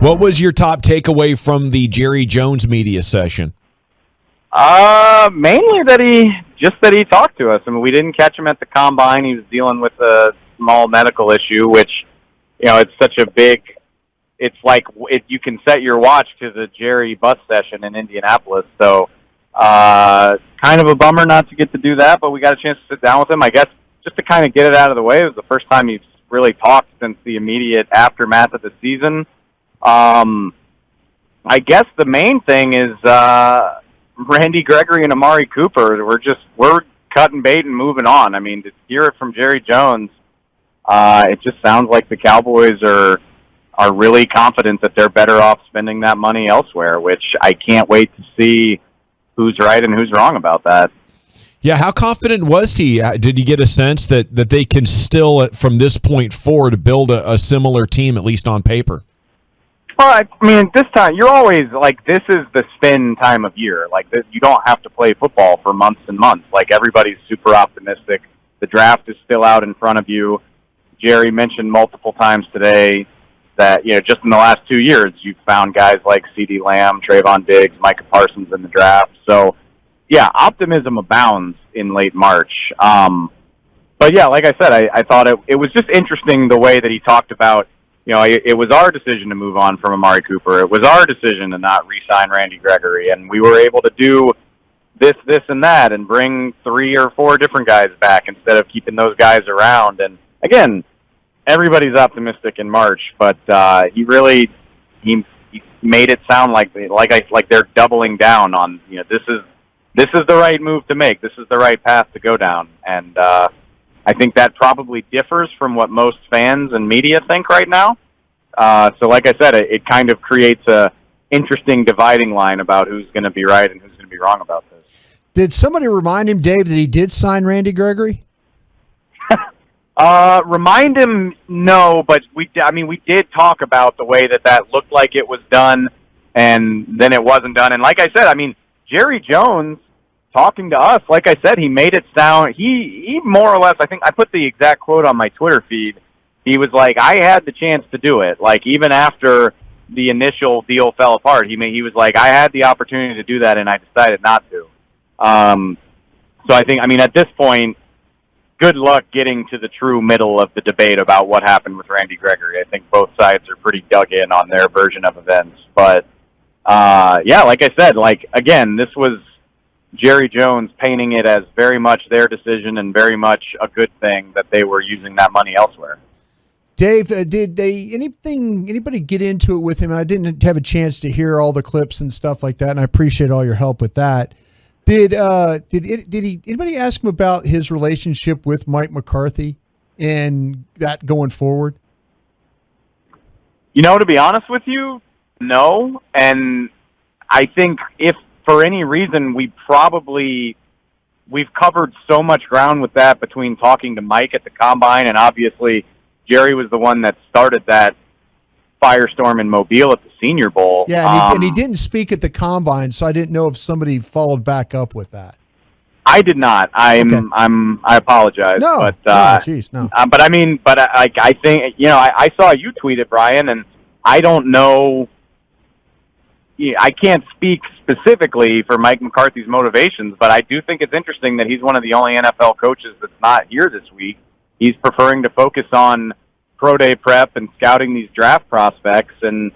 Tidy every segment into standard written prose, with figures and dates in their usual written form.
What was your top takeaway from the Jerry Jones media session? Mainly that he talked to us. I mean, we didn't catch him at the combine. He was dealing with a small medical issue, which, it's such a big. It's like you can set your watch to the Jerry bus session in Indianapolis. So, kind of a bummer not to get to do that, but we got a chance to sit down with him. I guess just to kind of get it out of the way. It was the first time he's really talked since the immediate aftermath of the season. I guess the main thing is Randy Gregory and Amari Cooper. We're cutting bait and moving on. I mean, to hear it from Jerry Jones, it just sounds like the Cowboys are really confident that they're better off spending that money elsewhere, which I can't wait to see who's right and who's wrong about that. Yeah, how confident was he? Did you get a sense that they can still, from this point forward, build a similar team, at least on paper? Well, I mean, at this time, you're always, like, this is the spin time of year. Like, you don't have to play football for months and months. Like, everybody's super optimistic. The draft is still out in front of you. Jerry mentioned multiple times today that, just in the last 2 years, you've found guys like CeeDee Lamb, Trayvon Diggs, Micah Parsons in the draft. So, yeah, optimism abounds in late March. But, yeah, like I said, I thought it was just interesting the way that he talked about, it was our decision to move on from Amari Cooper. It was our decision to not re-sign Randy Gregory, and we were able to do this, and that, and bring 3 or 4 different guys back instead of keeping those guys around. And, again, everybody's optimistic in March, but he made it sound like they're doubling down on, this is the right move to make. This is the right path to go down. And I think that probably differs from what most fans and media think right now. So like I said, it kind of creates a interesting dividing line about who's going to be right and who's going to be wrong about this. Did somebody remind him, Dave, that he did sign Randy Gregory? Remind him, no, but we did talk about the way that looked like it was done, and then it wasn't done. And like I said, Jerry Jones, talking to us, like I said, he made it sound, he more or less, I think I put the exact quote on my Twitter feed. He was like, I had the chance to do it. Like, even after the initial deal fell apart, he was like, I had the opportunity to do that, and I decided not to. So I think, at this point, good luck getting to the true middle of the debate about what happened with Randy Gregory. I think both sides are pretty dug in on their version of events. But, yeah, like I said, again, this was Jerry Jones painting it as very much their decision and very much a good thing that they were using that money elsewhere. Dave, did anybody get into it with him? I didn't have a chance to hear all the clips and stuff like that, and I appreciate all your help with that. Did anybody ask him about his relationship with Mike McCarthy and that going forward? To be honest with you, no. And I think if for any reason we've covered so much ground with that between talking to Mike at the combine, and obviously Jerry was the one that started that firestorm in Mobile at the Senior Bowl. Yeah, and he didn't speak at the combine, so I didn't know if somebody followed back up with that. I did not. I apologize. No, but no. I think I saw you tweet it, Brian, and I don't know. I can't speak specifically for Mike McCarthy's motivations, but I do think it's interesting that he's one of the only NFL coaches that's not here this week. He's preferring to focus on pro day prep and scouting these draft prospects, and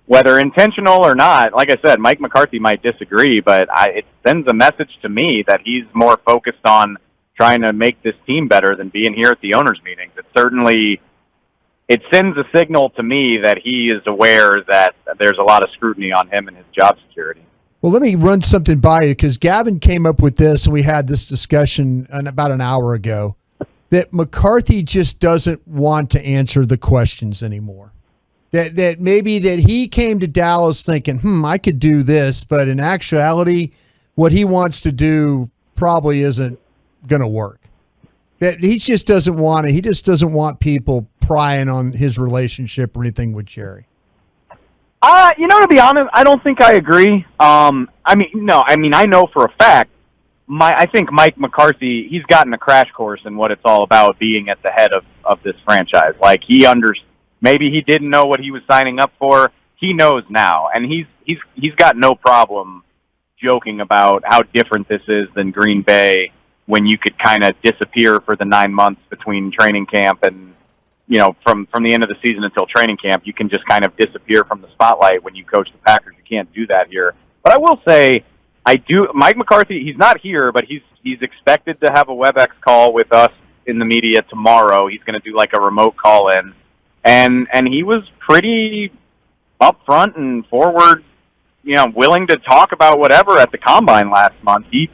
whether intentional or not, like I said, Mike McCarthy might disagree, but it sends a message to me that he's more focused on trying to make this team better than being here at the owners' meetings. It sends a signal to me that he is aware that there's a lot of scrutiny on him and his job security. Well, let me run something by you, because Gavin came up with this, and we had this discussion about an hour ago, that McCarthy just doesn't want to answer the questions anymore. That maybe that he came to Dallas thinking, I could do this, but in actuality, what he wants to do probably isn't going to work. That he just doesn't want it. He just doesn't want people prying on his relationship or anything with Jerry. To be honest, I don't think I agree. I know for a fact, I think Mike McCarthy, he's gotten a crash course in what it's all about being at the head of this franchise. Like, maybe he didn't know what he was signing up for. he knows now, and he's got no problem joking about how different this is than Green Bay, when you could kind of disappear for the 9 months between training camp and, from the end of the season until training camp, you can just kind of disappear from the spotlight when you coach the Packers. You can't do that here. But I will say, Mike McCarthy, he's not here, but he's expected to have a WebEx call with us in the media tomorrow. He's going to do like a remote call in, and he was pretty upfront and forward, willing to talk about whatever at the combine last month. He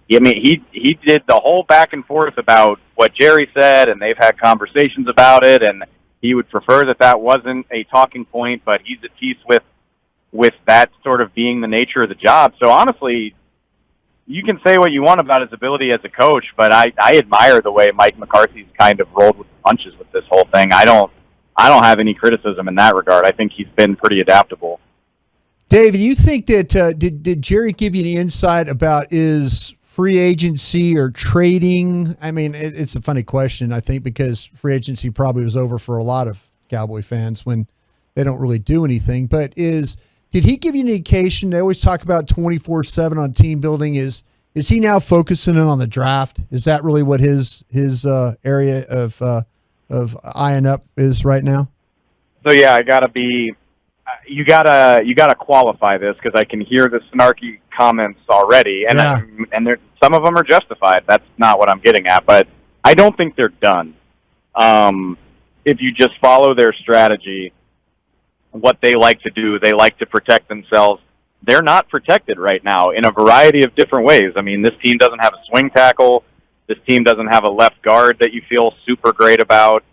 did the whole back and forth about what Jerry said, and they've had conversations about it, and he would prefer that wasn't a talking point, but he's at peace with that sort of being the nature of the job. So honestly, you can say what you want about his ability as a coach, but I admire the way Mike McCarthy's kind of rolled with the punches with this whole thing. I don't have any criticism in that regard. I think he's been pretty adaptable. Dave, you think that did Jerry give you any insight about is free agency or trading? I mean, it's a funny question, I think, because free agency probably was over for a lot of Cowboy fans when they don't really do anything. But did he give you an indication? They always talk about 24/7 on team building. Is he now focusing in on the draft? Is that really what his area of eyeing up is right now? So yeah, you gotta qualify this, because I can hear the snarky comments already, and some of them are justified. That's not what I'm getting at, but I don't think they're done. If you just follow their strategy, what they like to do, they like to protect themselves. They're not protected right now in a variety of different ways. I mean, this team doesn't have a swing tackle. This team doesn't have a left guard that you feel super great about.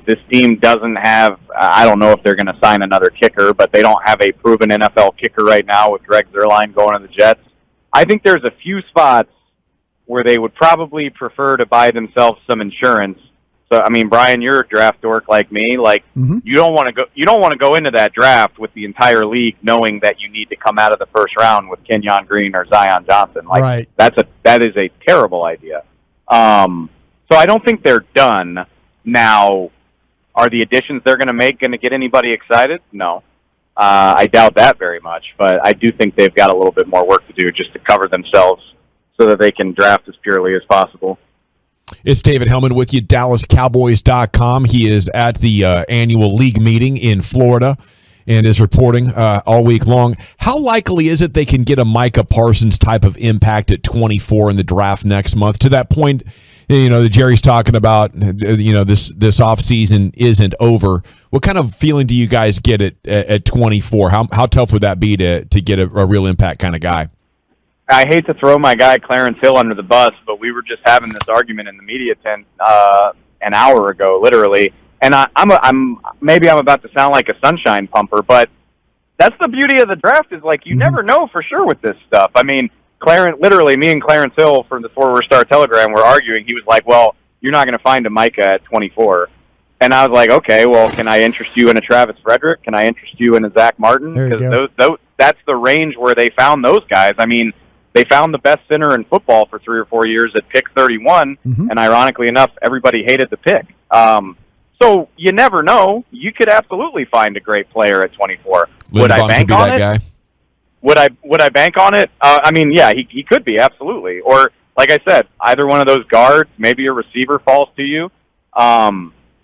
This team doesn't have, I don't know if they're going to sign another kicker, but they don't have a proven NFL kicker right now with Greg Zuerlein going to the Jets. I think there's a few spots where they would probably prefer to buy themselves some insurance. So, I mean, Brian, you're a draft dork like me. Like, you don't want to go into that draft with the entire league knowing that you need to come out of the first round with Kenyon Green or Zion Johnson. Like, right. That is a terrible idea. So I don't think they're done. Now, are the additions they're going to make going to get anybody excited? No. I doubt that very much, but I do think they've got a little bit more work to do just to cover themselves so that they can draft as purely as possible. It's David Helman with you, DallasCowboys.com. He is at the annual league meeting in Florida and is reporting all week long. How likely is it they can get a Micah Parsons type of impact at 24 in the draft next month? To that point, that Jerry's talking about, this offseason isn't over. What kind of feeling do you guys get at 24? How tough would that be to get a real impact kind of guy? I hate to throw my guy Clarence Hill under the bus, but we were just having this argument in the media tent an hour ago, literally. And I'm about to sound like a sunshine pumper, but that's the beauty of the draft is, like, you never know for sure with this stuff. I mean, me and Clarence Hill from the Forward Star Telegram were arguing. He was like, well, you're not going to find a Micah at 24. And I was like, okay, well, can I interest you in a Travis Frederick? Can I interest you in a Zach Martin? Because that's the range where they found those guys. I mean, they found the best center in football for 3 or 4 years at pick 31, and ironically enough, everybody hated the pick. So you never know. You could absolutely find a great player at 24. Would I bank on it? Guy. Would I bank on it? I mean, yeah, he could be, absolutely. Or, like I said, either one of those guards, maybe a receiver falls to you.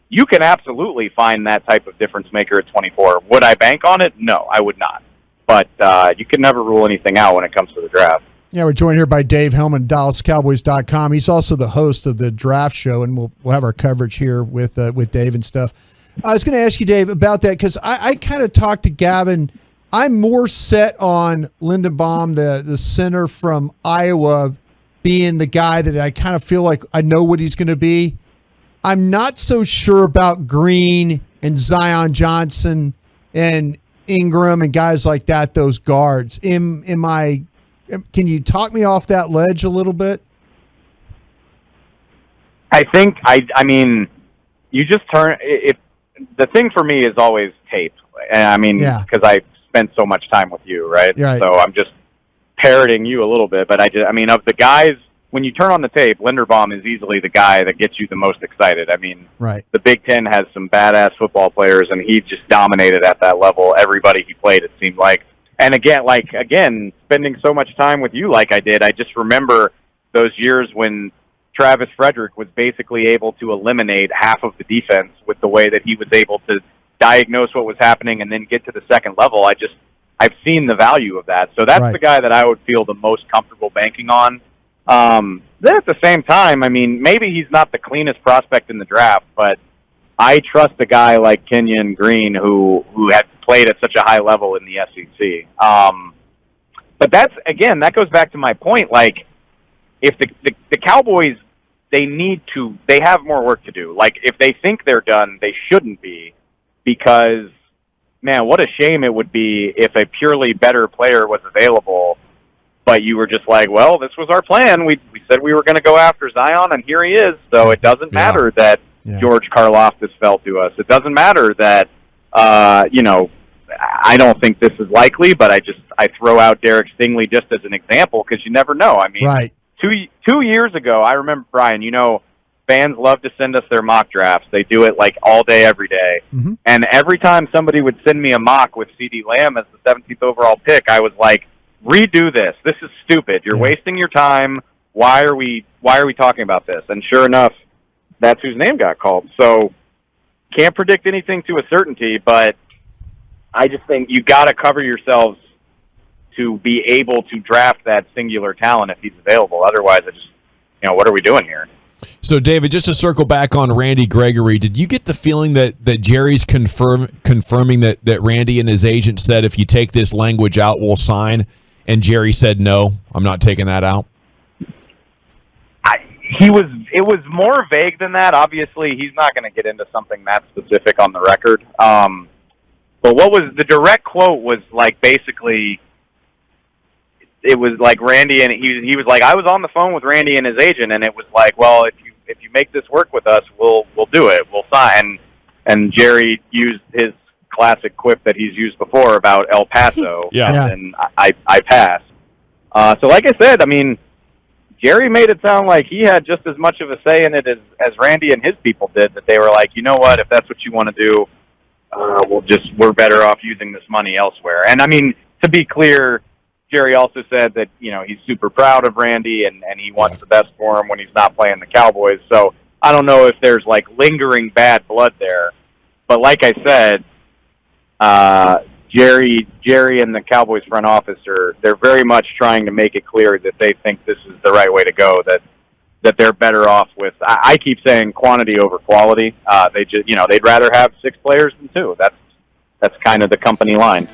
You can absolutely find that type of difference maker at 24. Would I bank on it? No, I would not. But you can never rule anything out when it comes to the draft. Yeah, we're joined here by Dave Helman, DallasCowboys.com. He's also the host of the draft show, and we'll have our coverage here with Dave and stuff. I was going to ask you, Dave, about that because I kind of talked to Gavin. I'm more set on Lindenbaum, the center from Iowa, being the guy that I kind of feel like I know what he's going to be. I'm not so sure about Green and Zion Johnson and Ingram and guys like that, those guards. Can you talk me off that ledge a little bit? I think, I mean, you just the thing for me is always tape. And I mean, because I spent so much time with you, right? Right. So I'm just parroting you a little bit. But of the guys when you turn on the tape, Linderbaum is easily the guy that gets you the most excited. I mean, right. The Big Ten has some badass football players, and he just dominated at that level. Everybody he played, it seemed like. And again, spending so much time with you like I did, I just remember those years when Travis Frederick was basically able to eliminate half of the defense with the way that he was able to diagnose what was happening and then get to the second level. I've seen the value of that. So that's right. the guy that I would feel the most comfortable banking on. Then at the same time, I mean, maybe he's not the cleanest prospect in the draft, but I trust a guy like Kenyon Green who had played at such a high level in the SEC. But that goes back to my point. Like, if the Cowboys, they have more work to do. Like, if they think they're done, they shouldn't be, because, man, what a shame it would be if a purely better player was available, but you were just like, well, this was our plan. We said we were going to go after Zion, and here he is. So it doesn't matter that George Karlaftis fell to us. It doesn't matter that, I don't think this is likely, but I throw out Derek Stingley just as an example because you never know. I mean, right. 2 years ago, I remember, Brian, fans love to send us their mock drafts. They do it like all day, every day. Mm-hmm. And every time somebody would send me a mock with CeeDee Lamb as the 17th overall pick, I was like, redo this. This is stupid. You're wasting your time. Why are we talking about this? And sure enough, that's whose name got called. So can't predict anything to a certainty, but I just think you got to cover yourselves to be able to draft that singular talent if he's available. Otherwise, what are we doing here? So, David, just to circle back on Randy Gregory, did you get the feeling that Jerry's confirming that Randy and his agent said, if you take this language out, we'll sign? And Jerry said, no, I'm not taking that out? It was more vague than that. Obviously, he's not going to get into something that specific on the record. But what was the direct quote was like, basically, it was like Randy, and he was like, I was on the phone with Randy and his agent, and it was like, well, if you make this work with us, we'll do it. We'll sign. And Jerry used his classic quip that he's used before about El Paso. And I pass. So like I said, I mean, Jerry made it sound like he had just as much of a say in it as Randy and his people did, that they were like, you know what, if that's what you want to do, we're better off using this money elsewhere. And I mean, to be clear, Jerry also said that, he's super proud of Randy and he wants the best for him when he's not playing the Cowboys. So I don't know if there's like lingering bad blood there, but like I said, Jerry and the Cowboys front office they're very much trying to make it clear that they think this is the right way to go, that they're better off with, I keep saying quantity over quality. They'd rather have 6 players than 2. That's kind of the company line.